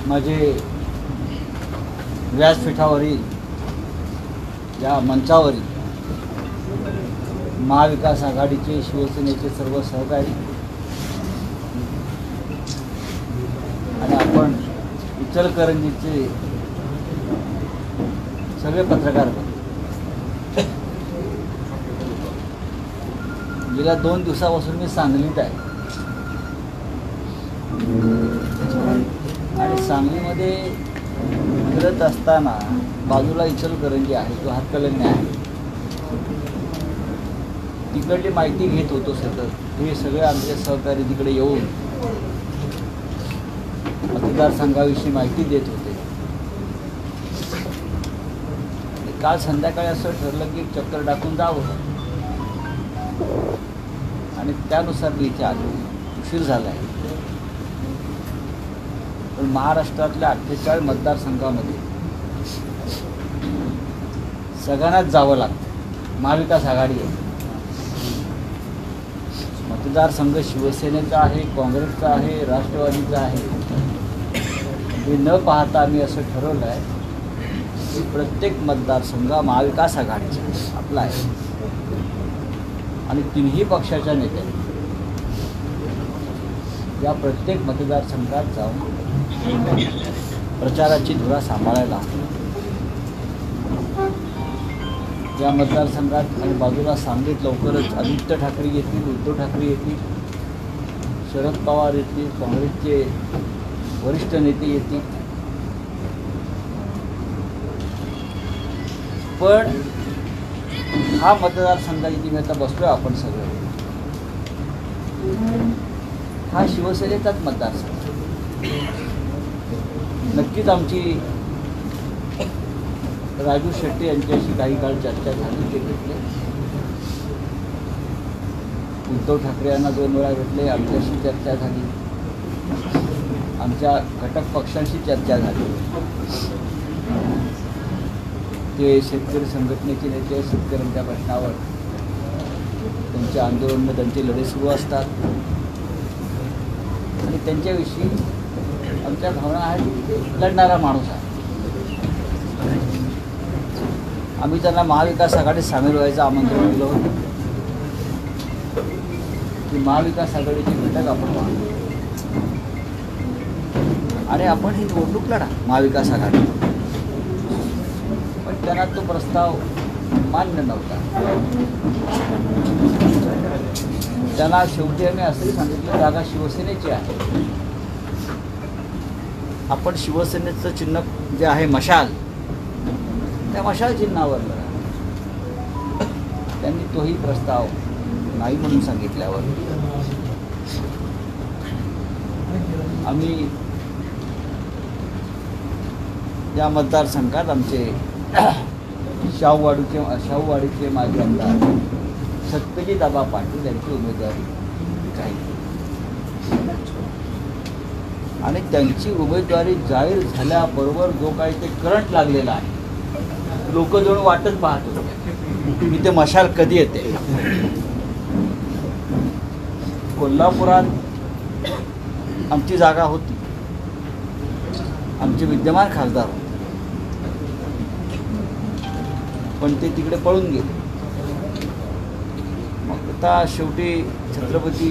माझे व्यासपीठावरील या मंचावरील महाविकास आघाडीचे शिवसेनेचे सर्व सहकारी आणि आपण इचलकरंजीचे सगळे पत्रकार गेल्या 2 दिवसापासून मी सांगलीत आहे आणि सांगलीमध्ये फिरत असताना बाजूला इचलकरंजी आहे जो हातकणंगले आहे तिकडली माहिती घेत होतो सतत। हे सगळे आमचे सहकारी तिकडे येऊन मतदारसंघाविषयी माहिती देत होते। काल संध्याकाळी असं ठरलं की चक्कर टाकून जावं आणि त्यानुसार मी इथे आलो। उशीर झाला आहे पण महाराष्ट्रातल्या 48 मतदारसंघामध्ये सगळ्यांनाच जावं लागतं। महाविकास आघाडी आहे, मतदारसंघ शिवसेनेचा आहे, काँग्रेसचा आहे, राष्ट्रवादीचा आहे। हे न पाहता आम्ही असं ठरवलं आहे की प्रत्येक मतदारसंघ महाविकास आघाडीचा आपला आहे आणि तिन्ही पक्षाच्या नेत्यांनी या प्रत्येक मतदारसंघात जाऊन प्रचाराची धुरा सांभाळायला या मतदारसंघात आणि बाजूला सांगलीत लवकरच आदित्य ठाकरे येतील, उद्धव ठाकरे येतील, शरद पवार येतील, काँग्रेसचे वरिष्ठ नेते येतील। पण हा मतदारसंघ इथे मी आता बसलोय आपण सगळे हा शिवसेनेचाच मतदारसंघ। नक्कीच आमची राजू शेट्टी यांच्याशी काही काळ चर्चा झाली, ते भेटले। उद्धव ठाकरे यांना 2 वेळा भेटले, आमच्याशी चर्चा झाली, आमच्या घटक पक्षांशी चर्चा झाली। ते शेतकरी संघटनेचे नेते शेतकऱ्यांच्या प्रश्नावर त्यांचे आंदोलन त्यांचे लढे सुरू असतात आणि त्यांच्याविषयी आमच्या भावना आहेत। लढणारा माणूस आहे, आम्ही त्यांना महाविकास आघाडीत सामील व्हायचं आमंत्रण दिलं होतं की महाविकास आघाडीचे घटक आपण पाहू आणि आपण ही निवडणूक लढा महाविकास आघाडी। पण त्यांना तो प्रस्ताव मान्य नव्हता। त्यांना शेवटी आम्ही असंही सांगितलं जागा शिवसेनेची आहे, आपण शिवसेनेचं चिन्ह जे आहे मशाल, त्या मशाल चिन्हावर लढा। त्यांनी तोही प्रस्ताव नाही म्हणून सांगितल्यावर आम्ही या मतदारसंघात आमचे शाहूवाडीचे माजी आमदार सत्यजित आबा पाटील यांची उमेदवारी जाहीर आणि त्यांची उमेदवारी जाहीर झाल्याबरोबर जो काही ते करंट लागलेला आहे, लोक जणू वाटच पाहत होते की ते मशाल कधी येते। कोल्हापुरात आमची जागा होती, आमचे विद्यमान खासदार होते, पण ते तिकडे पळून गेले। मग आता शेवटी छत्रपती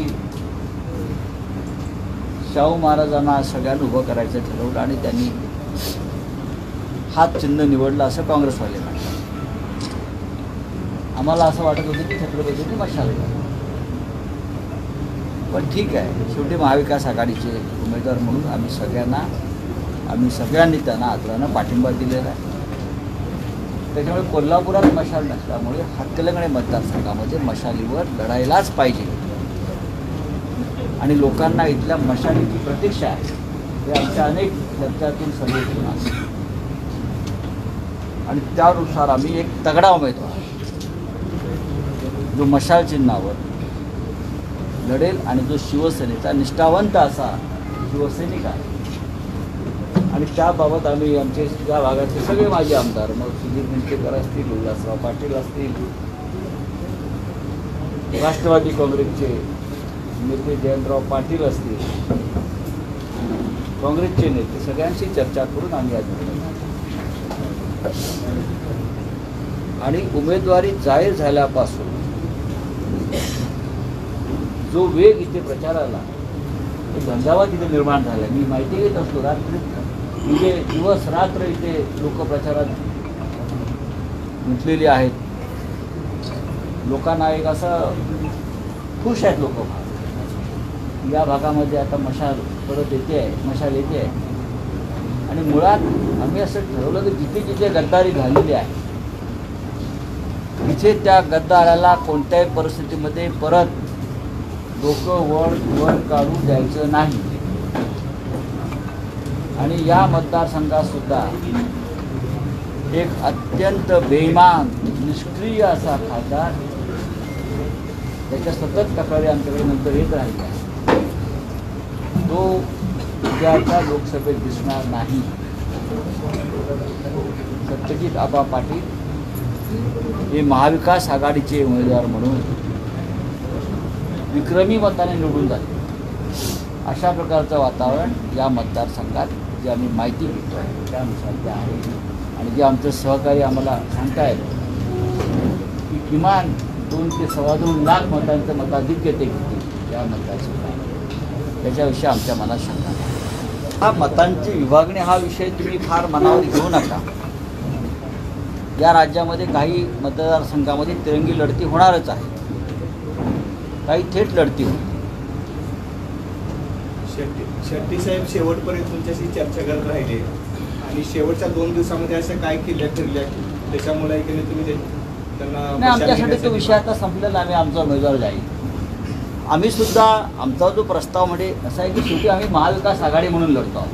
शाहू महाराजांना सगळ्यांना उभं करायचं ठरवलं आणि त्यांनी हात चिन्ह निवडलं असं काँग्रेसवाले म्हणतात। आम्हाला असं वाटत होतं की छत्रपतींनी मशाल, पण ठीक आहे, शेवटी महाविकास आघाडीचे उमेदवार म्हणून आम्ही सगळ्यांनी त्यांना आदरानं पाठिंबा दिलेला आहे। त्याच्यामुळे कोल्हापुरात मशाल नसल्यामुळे हातकणंगले मतदारसंघामध्ये मशालीवर लढायलाच पाहिजे आणि लोकांना इथल्या मशालीची प्रतीक्षा आहे हे आमच्या अनेक चर्चातून समजून आलं आणि त्यानुसार आम्ही एक तगडा उमेदवार जो मशाल चिन्हावर लढेल आणि जो शिवसेनेचा निष्ठावंत असा शिवसैनिक आहे आणि त्याबाबत आम्ही आमचे त्या भागाचे सगळे माजी आमदार, मग सुधीर मुनगंटीवार असतील, उल्हासराव पाटील असतील, राष्ट्रवादी काँग्रेसचे नेते जयंतराव पाटील असतील, काँग्रेसचे नेते सगळ्यांशी चर्चा करून आम्ही आज आणि उमेदवारी जाहीर झाल्यापासून जो वेग इथे प्रचाराला झंझावात इथे निर्माण झाला, मी माहिती घेत असतो रात्री म्हणजे दिवस रात्र इथे लोक प्रचारात गुंतलेली आहेत. लोकांना एक असं खुश आहेत लोक. या भागामध्ये आता मशाल परत येते आहे, मशाल येते आहे आणि मुळात आम्ही असं ठरवलं की जिथे जिथे गद्दारी झालेली आहे तिथे त्या गद्दाराला कोणत्याही परिस्थितीमध्ये परत डोकं वर काढू द्यायचं नाही. आणि या मतदारसंघात सुद्धा एक अत्यंत बेईमान निष्क्रिय असा खासदार त्याच्या सतत तक्रारी आमच्याकडे नंतर येत राहिल्या, तो उद्याच्या लोकसभेत दिसणार नाही. सत्यजित आबा पाटील हे महाविकास आघाडीचे उमेदवार म्हणून विक्रमी मताने निवडून जाते. अशा प्रकारचं वातावरण या मतदारसंघात जे आम्ही माहिती घेतो आहे त्यानुसार ते आहे. आणि जे आमचे सहकारी आम्हाला सांगतायत की किमान 2 ते 2.25 लाख मतांचं मताधिक्य ते घेतील या मतदारसंघात, त्याच्याविषयी आमच्या मनात शंका नाही. हा मतांची विभागणी हा विषय तुम्ही फार मनावर घेऊ नका. या राज्यामध्ये काही मतदारसंघामध्ये तिरंगी लढती होणारच आहे, काही थेट लढती होती. शेट्टी साहेब शेवटपर्यंत तुमच्याशी चर्चा करत राहिले आणि शेवटच्या 2 दिवसामध्ये अशा काय केल्या ठरल्या त्याच्यामुळे तुम्ही त्यांना नाही, आमच्यासाठी तो विषय आता संपलेला. आम्ही आमचा उमेदवार जाईल. आम्ही सुद्धा आमचा जो प्रस्ताव म्हणजे असा आहे की शेवटी आम्ही महाविकास आघाडी म्हणून लढतो आहोत.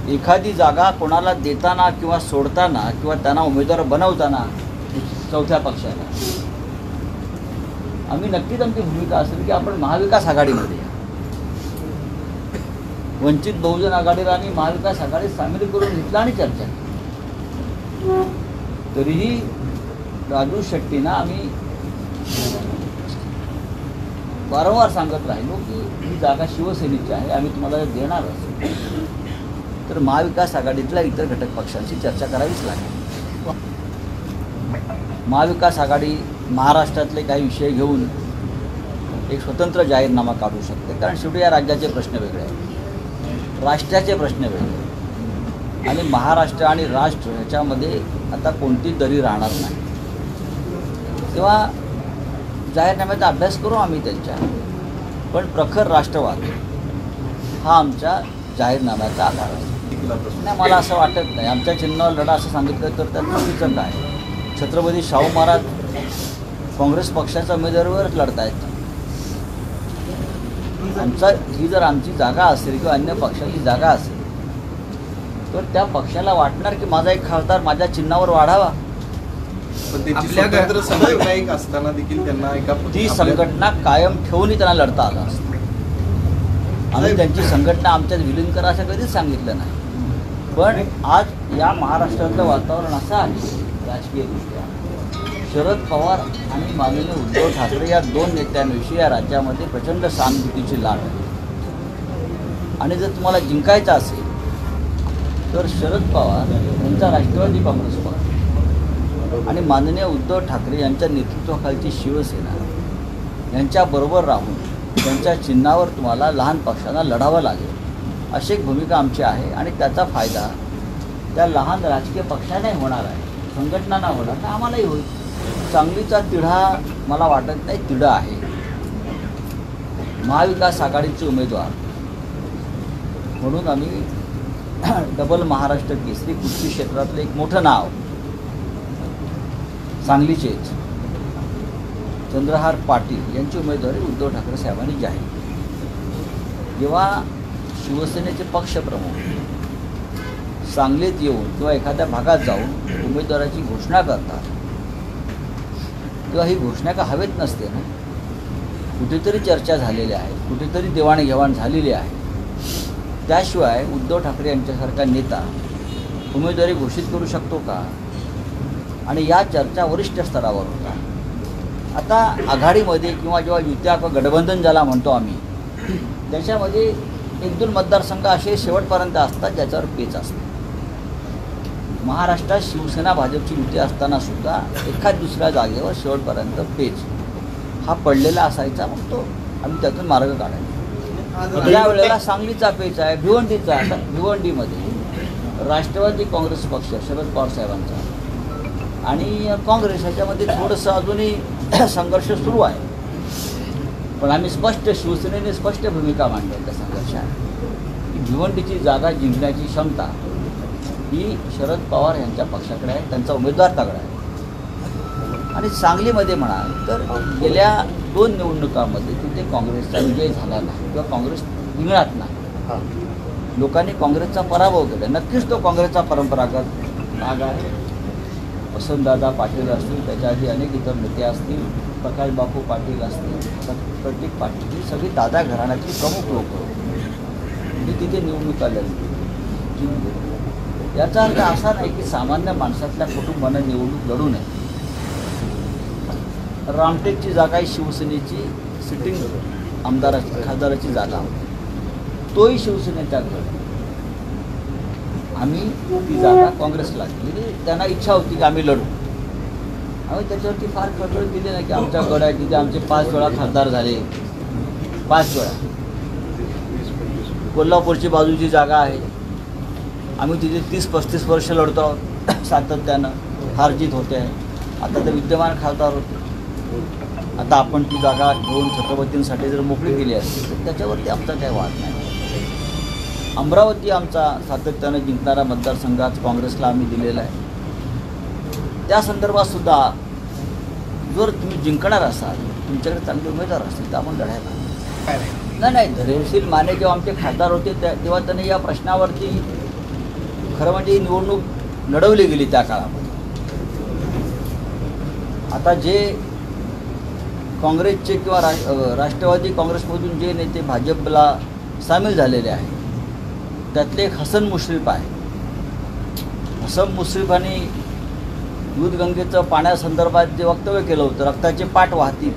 एखादी जागा कोणाला देताना किंवा सोडताना किंवा त्यांना उमेदवार बनवताना चौथ्या पक्षाला आम्ही नक्कीच आमची भूमिका असेल की आपण महाविकास आघाडीमध्ये या. वंचित बहुजन आघाडीला आम्ही महाविकास आघाडीत सामील करून घेतला आणि चर्चा केली. तरीही राजू शेट्टींना आम्ही वारंवार सांगत राहिलो की ही जागा शिवसेनेची आहे, आम्ही तुम्हाला देणार असू तर महाविकास आघाडीतल्या इतर घटक पक्षांशी चर्चा करावीच लागेल. महाविकास आघाडी महाराष्ट्रातले काही विषय घेऊन एक स्वतंत्र जाहीरनामा काढू शकते, कारण शेवटी या राज्याचे प्रश्न वेगळे आहेत, राष्ट्राचे प्रश्न वेगळे आणि महाराष्ट्र आणि राष्ट्र ह्याच्यामध्ये आता कोणती दरी राहणार नाही. तेव्हा जाहीरनाम्याचा अभ्यास करू आम्ही त्यांच्या, पण प्रखर राष्ट्रवाद हा आमच्या जाहीरनाम्याचा आधार आहे. नाही, मला असं वाटत नाही आमच्या चिन्हावर लढा असं सांगितलं तर त्यात चुकीचं काय. छत्रपती शाहू महाराज काँग्रेस पक्षाच्या उमेदवारीवरच लढत आहेत. ही जर आमची जागा असेल किंवा अन्य पक्षाची जागा असेल तर त्या पक्षाला वाटणार की माझा एक खासदार माझ्या चिन्हावर वाढावा. असताना देखील त्यांना ती संघटना कायम ठेवूनही त्यांना लढता आलं असतं. आम्ही त्यांची संघटना आमच्यात विलीन करा असं कधीच सांगितलं नाही. पण आज या महाराष्ट्रातलं वातावरण असं आहे राजकीयदृष्ट्या, शरद पवार आणि माननीय उद्धव ठाकरे या 2 नेत्यांविषयी या राज्यामध्ये प्रचंड सहानुभूतीची लाट आहे. आणि जर तुम्हाला जिंकायचं असेल तर शरद पवार यांचा राष्ट्रवादी काँग्रेस पक्ष आणि माननीय उद्धव ठाकरे यांच्या नेतृत्वाखालची शिवसेना यांच्याबरोबर राहून त्यांच्या चिन्हावर तुम्हाला लहान पक्षांना लढावं लागेल अशी एक भूमिका आमची आहे. आणि त्याचा फायदा त्या लहान राजकीय पक्षांनाही होणार आहे, संघटनांना होणार नाही, आम्हालाही होईल. सांगलीचा तिढा मला वाटत नाही तिढा आहे. महाविकास आघाडीचे उमेदवार म्हणून आम्ही डबल महाराष्ट्र केसरी कुस्ती क्षेत्रातलं एक मोठं नाव सांगलीचेच चंद्रहार पाटील यांची उमेदवारी उद्धव ठाकरे साहेबांनी जाहीर केली. जेव्हा शिवसेनेचे पक्षप्रमुख सांगलीत येऊन किंवा एखाद्या भागात जाऊन उमेदवाराची घोषणा करतात तेव्हा ही घोषणा का हवेत नसते ना. कुठेतरी चर्चा झालेल्या आहेत, कुठेतरी देवाणघेवाण झालेली आहे. त्याशिवाय उद्धव ठाकरे यांच्यासारखा नेता उमेदवारी घोषित करू शकतो का. आणि या चर्चा वरिष्ठ स्तरावर होतात. आता आघाडीमध्ये किंवा जेव्हा युत्या किंवा गठबंधन ज्याला म्हणतो आम्ही त्याच्यामध्ये एक दोन मतदारसंघ असे शेवटपर्यंत असतात ज्याच्यावर पेच असते. महाराष्ट्रात शिवसेना भाजपची युती असताना सुद्धा एखाद दुसऱ्या जागेवर शेवटपर्यंत पेच हा पडलेला असायचा. मग तो आम्ही त्यातून मार्ग काढायचा. या वेळेला सांगलीचा पेच आहे, भिवंडीचा. आता भिवंडीमध्ये राष्ट्रवादी काँग्रेस पक्ष शरद पवार साहेबांचा आणि काँग्रेस ह्याच्यामध्ये थोडंसं अजूनही संघर्ष सुरू आहे. पण आम्ही शिवसेनेने स्पष्ट भूमिका मांडली त्या संघर्षात की भिवंडीची जागा जिंकण्याची क्षमता ही शरद पवार यांच्या पक्षाकडे आहे, त्यांचा उमेदवार तगडा आहे. आणि सांगलीमध्ये म्हणाल तर गेल्या 2 निवडणुकांमध्ये तिथे काँग्रेसचा विजय झाला नाही किंवा काँग्रेस रिंगणात नाही. लोकांनी काँग्रेसचा पराभव केला. नक्कीच तो काँग्रेसचा परंपरागत भाग आहे. वसंतदादा पाटील असतील, त्याच्या आधी अनेक इतर नेते असतील, प्रकाश बापू पाटील असतील, प्रतीक पाटील, ही सगळी दादा घराण्याची प्रमुख लोक ही तिथे निवडणुका लढली. याचा अर्थ असा नाही की सामान्य माणसातल्या कुटुंबांना निवडणूक लढू नये. रामटेकची जागा ही शिवसेनेची सिटिंग आमदाराची खासदाराची जागा होती, तोही शिवसेनेच्या गड. आम्ही ती जागा काँग्रेसला दिली. त्यांना इच्छा होती की आम्ही लढू. आम्ही त्याच्यावरती फार कटोळ दिली नाही की आमच्या गड आहे, तिथे आमचे 5 वेळा खासदार झाले, 5 वेळा. कोल्हापूरची बाजूची जागा आहे, आम्ही तिथे 30-35 वर्ष लढतो आहोत सातत्यानं. हार जीत होते आहे. आता तर विद्यमान खासदार होते. आता आपण ती जागा घेऊन छत्रपतींसाठी जर मोकळी केली असती तर त्याच्यावरती आमचा काही वाद नाही. अमरावती आमचा सातत्यानं जिंकणारा मतदारसंघात काँग्रेसला आम्ही दिलेला आहे. त्या संदर्भात सुद्धा जर तुम्ही जिंकणार असाल, तुमच्याकडे चांगले उमेदवार असतील तर आपण लढायला नाही. धैर्यशील माने जेव्हा आमचे खासदार होते तेव्हा त्यांनी या प्रश्नावरती खरं म्हणजे ही निवडणूक लढवली गेली त्या काळामध्ये. आता जे काँग्रेसचे किंवा राष्ट्रवादी काँग्रेसमधून जे नेते भाजपला सामील झालेले आहेत त्यातले एक हसन मुश्रीफ आहे. हसन मुश्रीफांनी दूधगंगेचं पाण्यासंदर्भात जे वक्तव्य केलं होतं, रक्ताचे पाट वाहतील,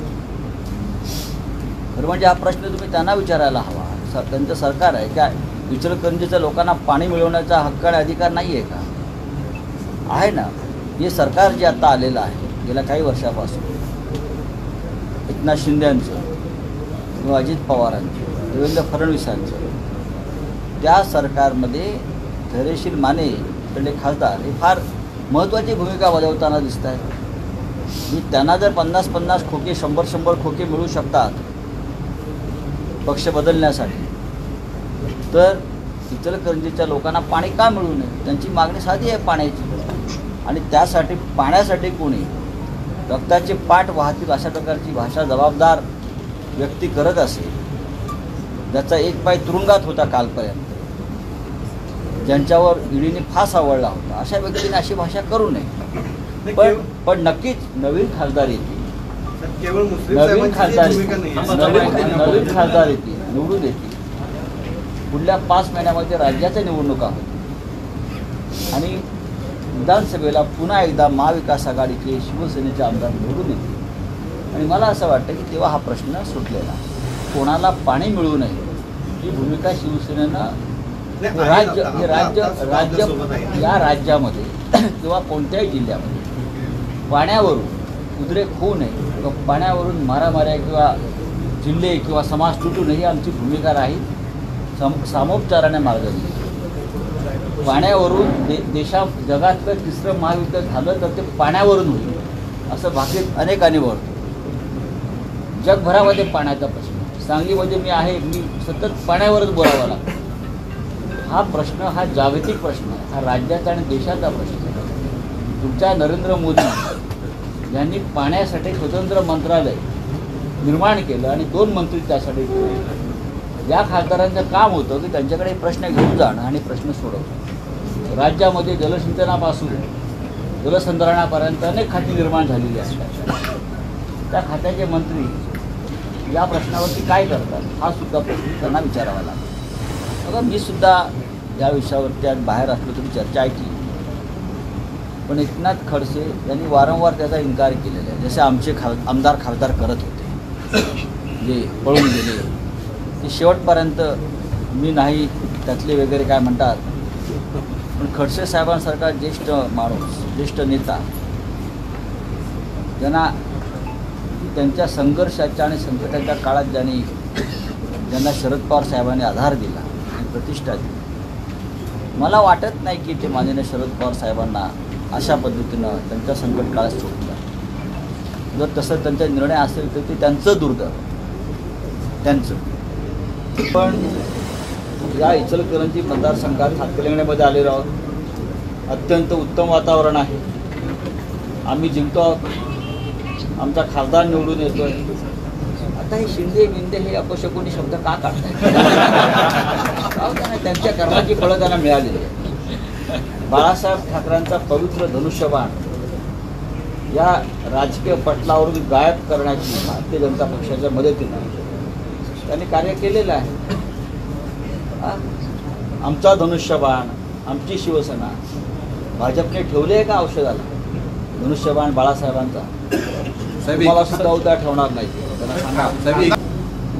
खरं म्हणजे हा प्रश्न तुम्ही त्यांना विचारायला हवा. त्यांचं सरकार आहे काय? इचलकरंजीच्या लोकांना पाणी मिळवण्याचा हक्क आणि अधिकार नाही आहे का? आहे ना. हे सरकार जे आता आलेलं आहे गेल्या काही वर्षापासून, एकनाथ शिंदेंचं किंवा अजित पवारांचं, देवेंद्र फडणवीसांचं, त्या सरकारमध्ये धैर्यशील माने इकडले खासदार हे फार महत्त्वाची भूमिका बजावताना दिसत आहेत. त्यांना जर 50-50 खोके, 100-100 खोके मिळू शकतात पक्ष बदलण्यासाठी, तर इचलकरंजीच्या लोकांना पाणी का मिळू नये? त्यांची मागणी साधी आहे पाण्याची. आणि त्यासाठी पाण्यासाठी कोणी रक्ताचे पाठ वाहतील अशा प्रकारची भाषा जबाबदार व्यक्ती करत असेल, ज्याचा एक पाय तुरुंगात होता कालपर्यंत, ज्यांच्यावर ईडीने फास आवडला होता, अशा व्यक्तीने अशी भाषा करू नये. पण नक्कीच नवीन खासदार येतील, नवीन खासदार येतील, निवडून येतील. पुढल्या 5 महिन्यामध्ये राज्याच्या निवडणुका होतील आणि विधानसभेला पुन्हा एकदा महाविकास आघाडीचे शिवसेनेचे आमदार निवडून येतील. आणि मला असं वाटतं की तेव्हा हा प्रश्न सुटलेला. कोणाला पाणी मिळू नये ही भूमिका शिवसेनेनं या राज्यामध्ये किंवा कोणत्याही जिल्ह्यामध्ये पाण्यावरून उद्रेक होऊ नये किंवा पाण्यावरून मारामाऱ्या किंवा जिल्हे किंवा समाज तुटू नये ही आमची भूमिका राहील. सामोपचाराने मार्ग दिला. पाण्यावरून जगातलं 3रं महायुद्ध झालं तर ते पाण्यावरून होईल असं भाकीत अनेकांनी बोलतो. जगभरामध्ये पाण्याचा प्रश्न, सांगलीमध्ये मी सतत पाण्यावरच बोलावं लागतं. हा प्रश्न हा जागतिक प्रश्न आहे, हा राज्याचा आणि देशाचा प्रश्न आहे. तुमच्या नरेंद्र मोदी यांनी पाण्यासाठी स्वतंत्र मंत्रालय निर्माण केलं आणि 2 मंत्री त्यासाठी केले. या खासदारांचं काम होतं की त्यांच्याकडे प्रश्न घेऊन जाणं आणि प्रश्न सोडवणं. राज्यामध्ये जलसिंचनापासून जलसंधारणापर्यंत अनेक खाती निर्माण झालेली असतात. त्या खात्याचे मंत्री या प्रश्नावरती काय करतात हा सुद्धा प्रश्न त्यांना विचारावा लागतो. बघा, मी सुद्धा या विषयावरती आज बाहेर असलो तरी चर्चा ऐकली, पण एकनाथ खडसे यांनी वारंवार त्याचा इन्कार केलेला आहे. जसे आमचे आमदार खासदार करत होते, जे पळून गेले, ते शेवटपर्यंत मी नाही त्यातले वगैरे काय म्हणतात, पण खडसे साहेबांसारखा ज्येष्ठ माणूस, ज्येष्ठ नेता, ज्यांना त्यांच्या संघर्षाच्या आणि संकटाच्या काळात ज्यांना शरद पवार साहेबांनी आधार दिला आणि प्रतिष्ठा दिली, मला वाटत नाही की ते माननीय शरद पवार साहेबांना अशा पद्धतीनं त्यांच्या संकट काळात सोडतात. जर तसं त्यांचा निर्णय असेल तर ते त्यांचं दुर्दैव, त्यांचं. पण या इचलकरंजी मतदारसंघात हातकणंगल्यामध्ये आलेलो आहोत. अत्यंत उत्तम वातावरण आहे. आम्ही जिंकतो आहोत. आमचा खासदार निवडून येतोय. आता हे शिंदे मिंदे हे अपशकुनी शब्द का काढताय? त्यांच्या कर्माची फळं त्यांना मिळालेली आहे. बाळासाहेब ठाकरेंचा पवित्र धनुष्यबाण या राजकीय पटलावरून गायब करण्याची भारतीय जनता पक्षाच्या मदतीने त्यांनी कार्य केलेलं आहे. आमचा धनुष्यबाण, आमची शिवसेना भाजपने ठेवले आहे का औषधाला? धनुष्यबाण बाळासाहेबांचा मला सुद्धा उद्या ठेवणार नाही. त्यांना सांगा,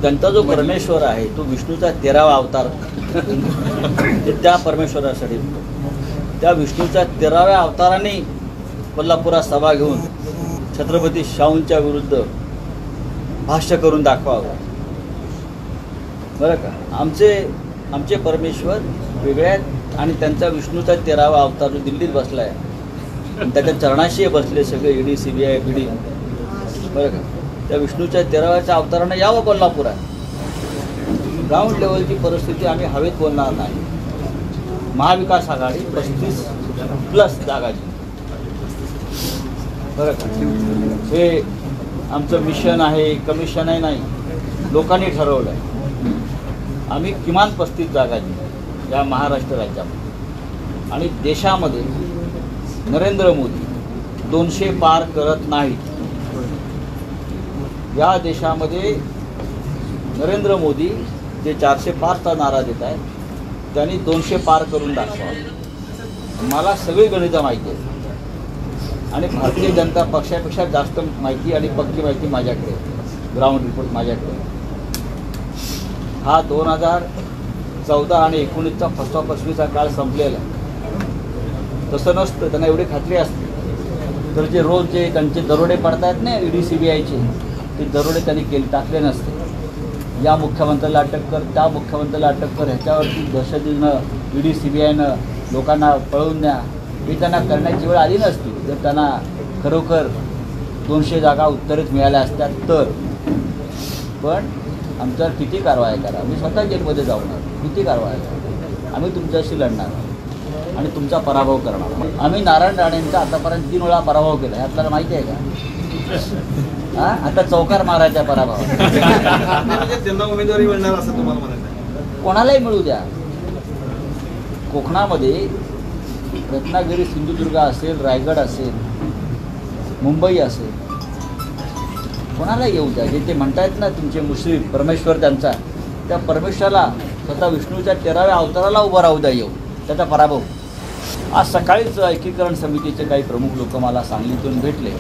त्यांचा जो परमेश्वर आहे तो विष्णूचा 13वा अवतार, त्या परमेश्वरासाठी त्या विष्णूच्या 13व्या अवताराने कोल्हापुरात सभा घेऊन छत्रपती शाहूंच्या विरुद्ध भाष्य करून दाखवावं. बरं का? आमचे परमेश्वर वेगळे आहेत आणि त्यांचा विष्णूचा 13वा अवतार जो दिल्लीत बसला आहे, त्याच्या चरणाशी बसले सगळे ईडी, CBI, PD. बरं का? त्या विष्णूच्या 13व्या अवतारानं यावं कोल्हापुरात. ग्राउंड लेवलची परिस्थिती आम्ही हवेत बोलणार नाही. महाविकास आघाडी 35+ जागा जिंकली. बरं का? हे आमचं मिशन आहे, कमिशनही नाही, लोकांनी ठरवलं आहे. आम्ही किमान 35 जागा जिंकू या महाराष्ट्र राज्यामध्ये. आणि देशामध्ये नरेंद्र मोदी 200 पार करत नाहीत. या देशामध्ये नरेंद्र मोदी जे 400 पारचा नारा देत आहेत, त्यांनी 200 पार करून दाखवावं. मला सगळी गणितं माहिती आहे आणि भारतीय जनता पक्षापेक्षा जास्त माहिती आणि पक्की माहिती माझ्याकडे, ग्राउंड रिपोर्ट माझ्याकडे. हा 2014 आणि 19चा फसवाफसवीचा काळ संपलेला आहे. तसं नसतं. त्यांना एवढी खात्री असते तर जे रोज जे त्यांचे दरोडे पडतात ना ईडी, CBIचे, ते दरोडे त्यांनी टाकले नसते. या मुख्यमंत्र्याला अटक कर, त्या मुख्यमंत्र्याला अटक कर, ह्याच्यावरती दहशतीनं ईडी, CBIनं लोकांना पळवून द्या, ही त्यांना करण्याची वेळ आली नसती जर त्यांना खरोखर 200 जागा उत्तरेत मिळाल्या असत्या तर. पण आमच्यावर किती कारवाया करा, मी स्वतः जेलमध्ये जाऊन किती कारवाया करा, आम्ही तुमच्याशी लढणार आणि तुमचा पराभव करणार. आम्ही नारायण राणेंचा आतापर्यंत 3 वेळा पराभव केला, हे आपल्याला माहिती आहे का? आता चौकार मारायचा पराभव. त्यांना उमेदवारी मिळणार असं तुम्हाला म्हणायचं? कोणालाही मिळू द्या. कोकणामध्ये रत्नागिरी, सिंधुदुर्ग असेल, रायगड असेल, मुंबई असेल, कोणाला येऊ द्या. जे ते म्हणतायत ना तुमचे मुश्रीफ परमेश्वर, त्यांचा त्या परमेश्वराला स्वतः विष्णूच्या 13व्या अवताराला उभं राहू द्या, येऊ त्याचा पराभव. आज सकाळीच एकीकरण समितीचे काही प्रमुख लोक मला सांगलीतून भेटले.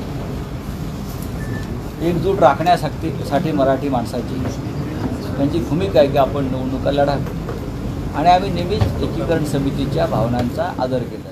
एकजूट राखण्यासाठी मराठी माणसाची त्यांची भूमिका आहे की आपण निवडणुका लढावी आणि आम्ही नेहमीच एकीकरण समितीच्या भावनांचा आदर केला.